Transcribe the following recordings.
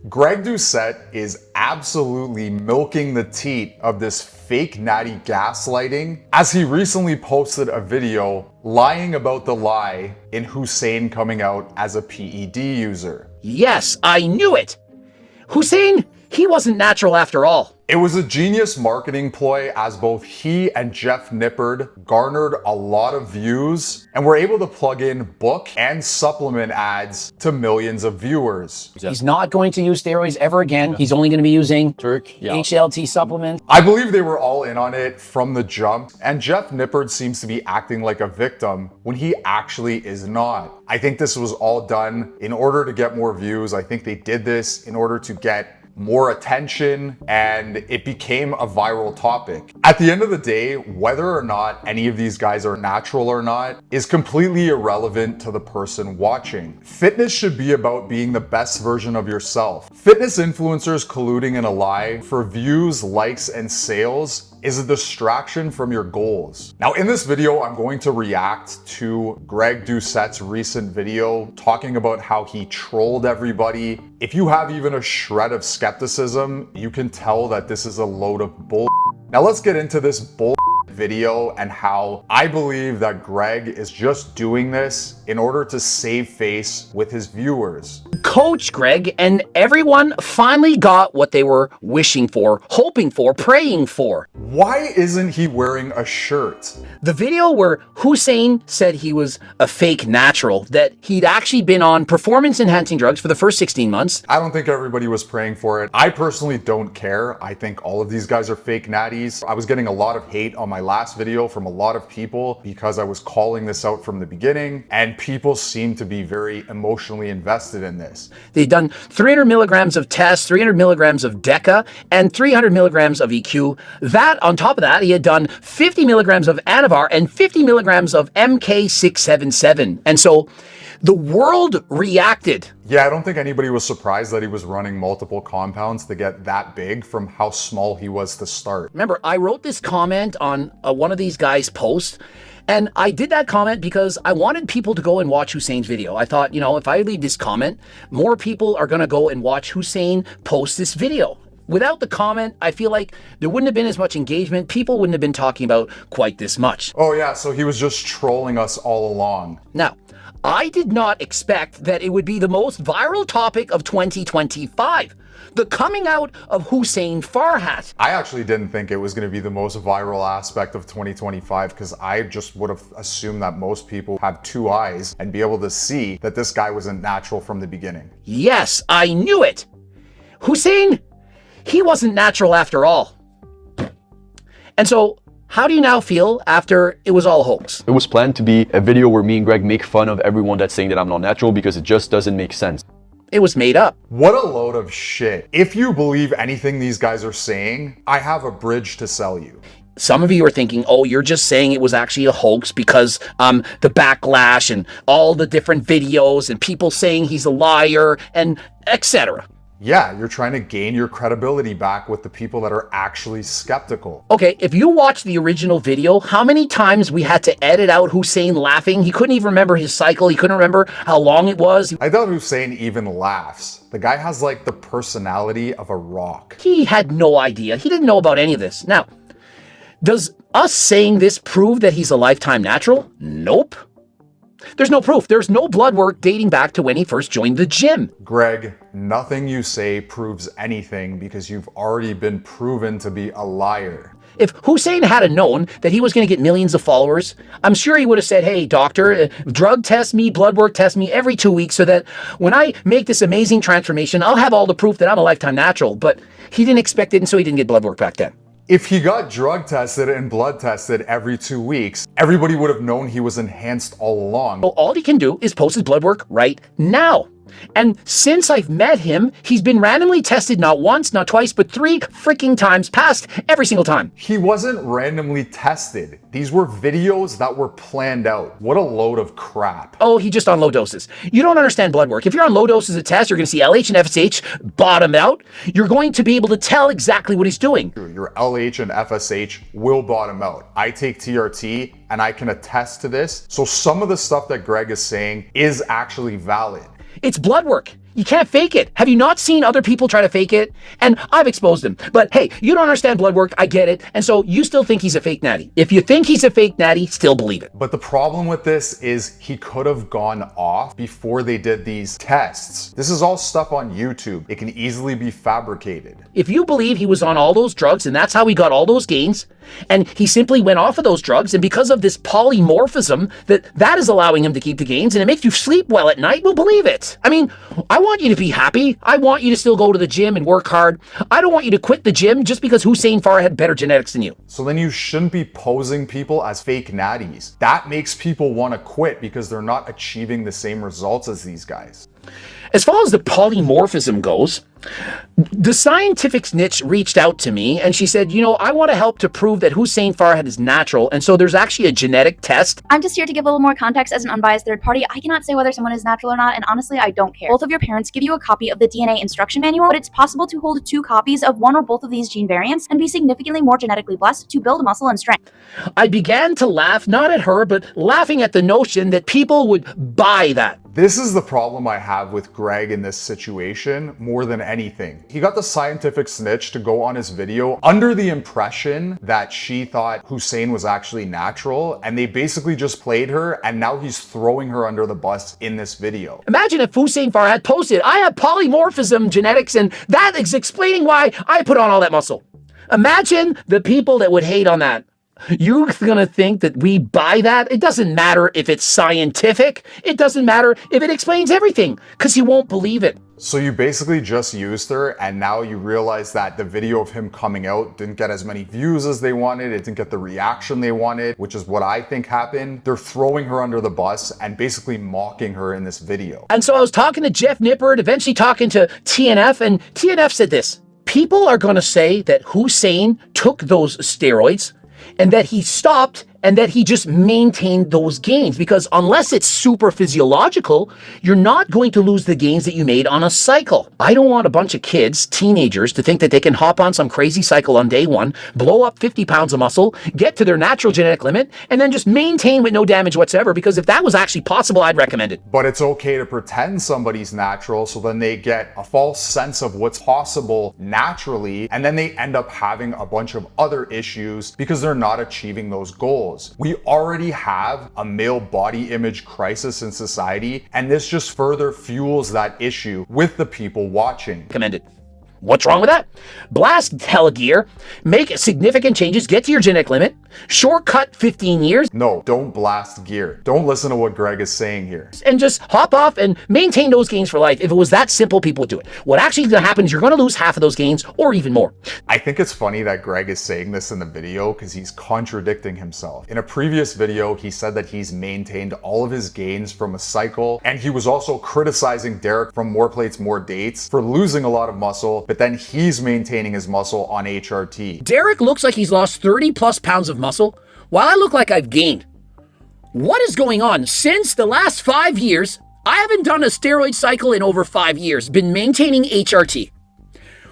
Greg Doucette is absolutely milking the teat of this fake natty gaslighting, as he recently posted a video lying about the lie in Hussein coming out as a PED user. Yes, I knew it! Hussein, he wasn't natural after all. It was a genius marketing ploy, as both he and Jeff Nippard garnered a lot of views and were able to plug in book and supplement ads to millions of viewers. He's not going to use steroids ever again. He's only going to be using HLT supplements. I believe they were all in on it from the jump, and Jeff Nippard seems to be acting like a victim when he actually is not. I think this was all done in order to get more views. I think they did this in order to get more attention, and it became a viral topic. At the end of the day, whether or not any of these guys are natural or not is completely irrelevant to the person watching. Fitness should be about being the best version of yourself. Fitness influencers colluding in a lie for views, likes, and sales is a distraction from your goals. Now, in this video, I'm going to react to Greg Doucette's recent video talking about how he trolled everybody. If you have even a shred of skepticism, you can tell that this is a load of bull. Now let's get into this bull video and how I believe that Greg is just doing this in order to save face with his viewers. Coach Greg and everyone finally got what they were wishing for, hoping for, praying for. Why isn't he wearing a shirt? The video where Hussein said he was a fake natural, that he'd actually been on performance-enhancing drugs for the first 16 months. I don't think everybody was praying for it. I personally don't care. I think all of these guys are fake natties. I was getting a lot of hate on my last video from a lot of people because I was calling this out from the beginning, and people seem to be very emotionally invested in this. They'd done 300 milligrams of test, 300 milligrams of DECA, and 300 milligrams of EQ. That, on top of that, he had done 50 milligrams of Anavar and 50 milligrams of MK677. And so the world reacted. Yeah, I don't think anybody was surprised that he was running multiple compounds to get that big from how small he was to start. Remember, I wrote this comment on one of these guys' posts, and I did that comment because I wanted people to go and watch Hussein's video. I thought, you know, if I leave this comment, more people are going to go and watch Hussein post this video. Without the comment, I feel like there wouldn't have been as much engagement. People wouldn't have been talking about quite this much. Oh yeah, so he was just trolling us all along. Now, I did not expect that it would be the most viral topic of 2025. The coming out of Hussein Farhat. I actually didn't think it was going to be the most viral aspect of 2025 because I just would have assumed that most people have two eyes and be able to see that this guy wasn't natural from the beginning. Yes, I knew it. Hussein, he wasn't natural after all. And so, how do you now feel after it was all a hoax? It was planned to be a video where me and Greg make fun of everyone that's saying that I'm not natural because it just doesn't make sense. It was made up. What a load of shit. If you believe anything these guys are saying, I have a bridge to sell you. Some of you are thinking, oh, you're just saying it was actually a hoax because the backlash and all the different videos and people saying he's a liar and etc. Yeah, you're trying to gain your credibility back with the people that are actually skeptical. Okay, if you watch the original video, how many times we had to edit out Hussein laughing? He couldn't even remember his cycle. He couldn't remember how long it was. I doubt Hussein even laughs. The guy has like the personality of a rock. He had no idea. He didn't know about any of this. Now, does us saying this prove that he's a lifetime natural? Nope. There's no proof. There's no blood work dating back to when he first joined the gym. Greg, nothing you say proves anything because you've already been proven to be a liar. If Hussein had known that he was going to get millions of followers, I'm sure he would have said, hey, doctor, drug test me, blood work test me every 2 weeks so that when I make this amazing transformation, I'll have all the proof that I'm a lifetime natural. But he didn't expect it, and so he didn't get blood work back then. If he got drug tested and blood tested every 2 weeks, everybody would have known he was enhanced all along. So all he can do is post his blood work right now. And since I've met him, he's been randomly tested not once, not twice, but 3 freaking times, passed every single time. He wasn't randomly tested. These were videos that were planned out. What a load of crap. Oh, he just on low doses. You don't understand blood work. If you're on low doses of test, you're going to see LH and FSH bottom out. You're going to be able to tell exactly what he's doing. Your LH and FSH will bottom out. I take TRT and I can attest to this. So some of the stuff that Greg is saying is actually valid. It's blood work. You can't fake it. Have you not seen other people try to fake it? And I've exposed him. But hey, you don't understand blood work. I get it. And so you still think he's a fake natty. If you think he's a fake natty, still believe it. But the problem with this is he could have gone off before they did these tests. This is all stuff on YouTube. It can easily be fabricated. If you believe he was on all those drugs and that's how he got all those gains, and he simply went off of those drugs, and because of this polymorphism, that is allowing him to keep the gains, and it makes you sleep well at night, we'll believe it. I mean, I want you to be happy. I want you to still go to the gym and work hard. I don't want you to quit the gym just because Hussein Farah had better genetics than you. So then you shouldn't be posing people as fake natties. That makes people want to quit because they're not achieving the same results as these guys. As far as the polymorphism goes, the scientific snitch reached out to me and she said, you know, I want to help to prove that Hussein Farhat is natural. And so there's actually a genetic test. I'm just here to give a little more context as an unbiased third party. I cannot say whether someone is natural or not, and honestly, I don't care. Both of your parents give you a copy of the DNA instruction manual, but it's possible to hold 2 copies of one or both of these gene variants and be significantly more genetically blessed to build muscle and strength. I began to laugh, not at her, but laughing at the notion that people would buy that. This is the problem I have with Greg in this situation more than anything. He got the scientific snitch to go on his video under the impression that she thought Hussein was actually natural, and they basically just played her, and now he's throwing her under the bus in this video. Imagine if Hussein Farhat posted, I have polymorphism genetics, and that is explaining why I put on all that muscle. Imagine the people that would hate on that. You're gonna think that we buy that? It doesn't matter if it's scientific. It doesn't matter if it explains everything, because you won't believe it. So you basically just used her, and now you realize that the video of him coming out didn't get as many views as they wanted. It didn't get the reaction they wanted, which is what I think happened. They're throwing her under the bus and basically mocking her in this video. And so I was talking to Jeff Nippard, eventually talking to TNF, and TNF said this: people are gonna say that Hussein took those steroids and that he stopped and that he just maintained those gains, because unless it's super physiological, you're not going to lose the gains that you made on a cycle. I don't want a bunch of kids, teenagers, to think that they can hop on some crazy cycle on day 1, blow up 50 pounds of muscle, get to their natural genetic limit, and then just maintain with no damage whatsoever, because if that was actually possible, I'd recommend it. But it's okay to pretend somebody's natural, so then they get a false sense of what's possible naturally, and then they end up having a bunch of other issues because they're not achieving those goals. We already have a male body image crisis in society, and this just further fuels that issue with the people watching. Recommended. What's wrong with that? Blast hella gear, make significant changes, get to your genetic limit, shortcut 15 years. No, don't blast gear. Don't listen to what Greg is saying here. And just hop off and maintain those gains for life. If it was that simple, people would do it. What actually is going to happen is you're going to lose half of those gains or even more. I think it's funny that Greg is saying this in the video because he's contradicting himself. In a previous video, he said that he's maintained all of his gains from a cycle, and he was also criticizing Derek from More Plates, More Dates for losing a lot of muscle, but then he's maintaining his muscle on HRT. Derek looks like he's lost 30 plus pounds of muscle, while I look like I've gained. What is going on? Since the last 5 years, I haven't done a steroid cycle in over 5 years, been maintaining HRT.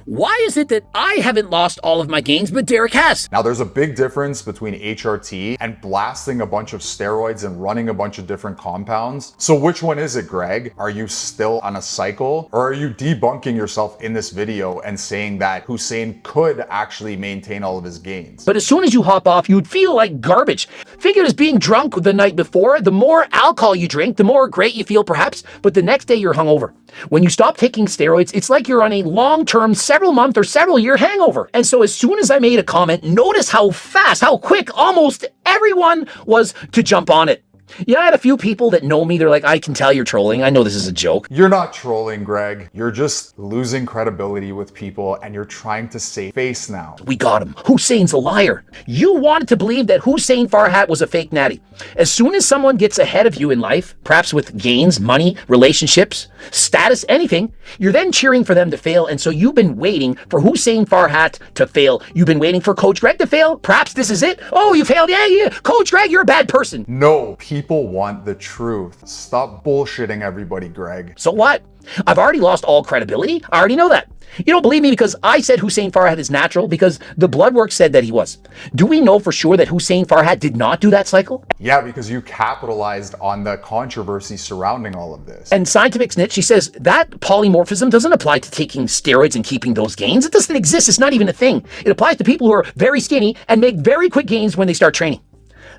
Why is it that I haven't lost all of my gains, but Derek has? Now, there's a big difference between HRT and blasting a bunch of steroids and running a bunch of different compounds. So which one is it, Greg? Are you still on a cycle, or are you debunking yourself in this video and saying that Hussein could actually maintain all of his gains? But as soon as you hop off, you'd feel like garbage. Think of it as being drunk the night before. The more alcohol you drink, the more great you feel perhaps, but the next day you're hungover. When you stop taking steroids, it's like you're on a long-term, several month or several year hangover. And so as soon as I made a comment, notice how fast, how quick almost everyone was to jump on it. Yeah, I had a few people that know me. They're like, I can tell you're trolling. I know this is a joke. You're not trolling, Greg. You're just losing credibility with people, and you're trying to save face now. We got him. Hussein's a liar. You wanted to believe that Hussein Farhat was a fake natty. As soon as someone gets ahead of you in life, perhaps with gains, money, relationships, status, anything, you're then cheering for them to fail. And so you've been waiting for Hussein Farhat to fail. You've been waiting for Coach Greg to fail. Perhaps this is it. Oh, you failed. Yeah. Coach Greg, you're a bad person. No, People want the truth. Stop bullshitting everybody, Greg. So what? I've already lost all credibility. I already know that. You don't believe me because I said Hussein Farhat is natural because the blood work said that he was. Do we know for sure that Hussein Farhat did not do that cycle? Yeah, because you capitalized on the controversy surrounding all of this. And Scientific Snitch, she says that polymorphism doesn't apply to taking steroids and keeping those gains. It doesn't exist. It's not even a thing. It applies to people who are very skinny and make very quick gains when they start training.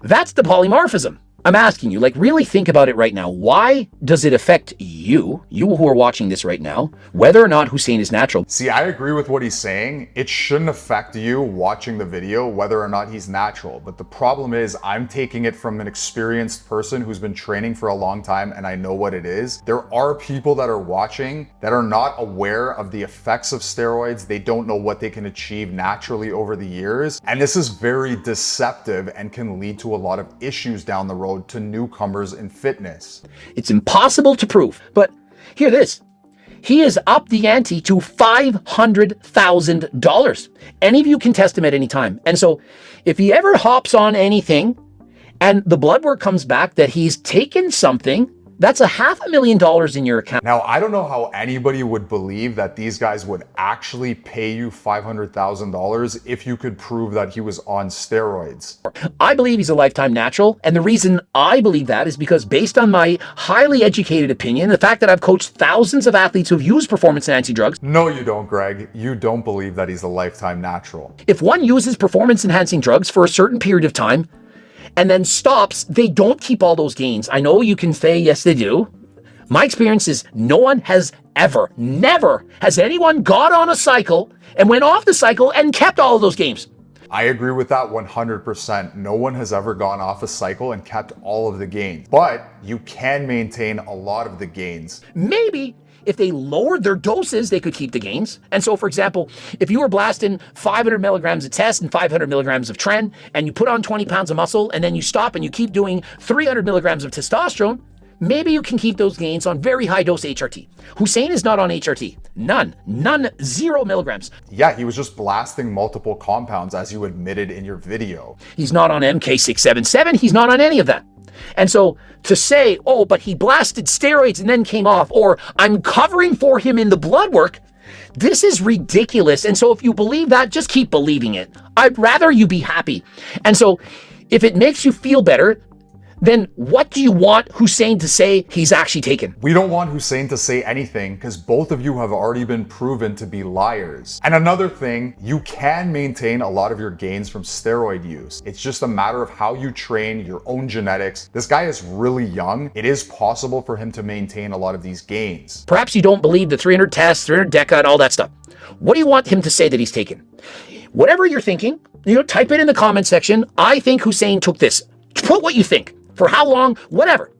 That's the polymorphism. I'm asking you, like, really think about it right now. Why does it affect you who are watching this right now, whether or not Hussein is natural? See, I agree with what he's saying. It shouldn't affect you watching the video, whether or not he's natural. But the problem is I'm taking it from an experienced person who's been training for a long time and I know what it is. There are people that are watching that are not aware of the effects of steroids. They don't know what they can achieve naturally over the years. And this is very deceptive and can lead to a lot of issues down the road to newcomers in fitness. It's impossible to prove, but hear this. He has upped the ante to $500,000. Any of you can test him at any time. And so if he ever hops on anything and the blood work comes back that he's taken something, that's $500,000 in your account. Now, I don't know how anybody would believe that these guys would actually pay you $500,000 if you could prove that he was on steroids. I believe he's a lifetime natural. And the reason I believe that is because based on my highly educated opinion, the fact that I've coached thousands of athletes who've used performance-enhancing drugs. No, you don't, Greg. You don't believe that he's a lifetime natural. If one uses performance-enhancing drugs for a certain period of time, and then stops, they don't keep all those gains. I know you can say, yes, they do. My experience is no one has ever, never has anyone got on a cycle and went off the cycle and kept all of those gains. I agree with that 100%. No one has ever gone off a cycle and kept all of the gains, but you can maintain a lot of the gains. Maybe if they lowered their doses, they could keep the gains. And so, for example, if you were blasting 500 milligrams of test and 500 milligrams of tren, and you put on 20 pounds of muscle, and then you stop and you keep doing 300 milligrams of testosterone, maybe you can keep those gains on very high dose HRT. Hussein is not on HRT. None, 0 milligrams. Yeah, he was just blasting multiple compounds as you admitted in your video. He's not on MK677. He's not on any of that. And so to say, oh, but he blasted steroids and then came off, or I'm covering for him in the blood work, this is ridiculous. And so if you believe that, just keep believing it. I'd rather you be happy. And so if it makes you feel better, then what do you want Hussein to say he's actually taken? We don't want Hussein to say anything because both of you have already been proven to be liars. And another thing, you can maintain a lot of your gains from steroid use. It's just a matter of how you train, your own genetics. This guy is really young. It is possible for him to maintain a lot of these gains. Perhaps you don't believe the 300 tests, 300 DECA, and all that stuff. What do you want him to say that he's taken? Whatever you're thinking, type it in the comment section. I think Hussein took this. Put what you think. For how long, whatever.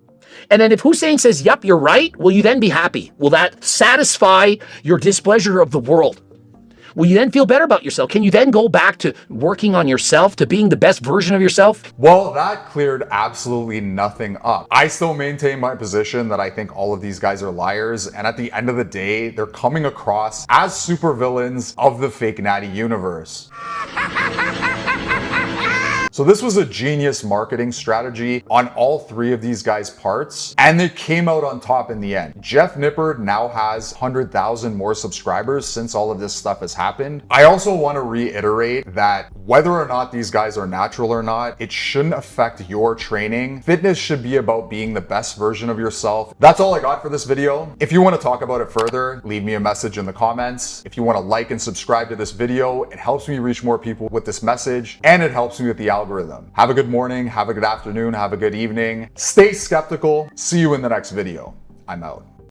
And then if Hussein says, yep, you're right, will you then be happy? Will that satisfy your displeasure of the world? Will you then feel better about yourself? Can you then go back to working on yourself, to being the best version of yourself? Well, that cleared absolutely nothing up. I still maintain my position that I think all of these guys are liars. And at the end of the day, they're coming across as supervillains of the fake Natty universe. So this was a genius marketing strategy on all three of these guys' parts, and they came out on top in the end. Jeff Nippard now has 100,000 more subscribers since all of this stuff has happened. I also want to reiterate that whether or not these guys are natural or not, it shouldn't affect your training. Fitness should be about being the best version of yourself. That's all I got for this video. If you want to talk about it further, leave me a message in the comments. If you want to like and subscribe to this video, it helps me reach more people with this message, and it helps me with the algorithm. Have a good morning, have a good afternoon, have a good evening. Stay skeptical. See you in the next video. I'm out.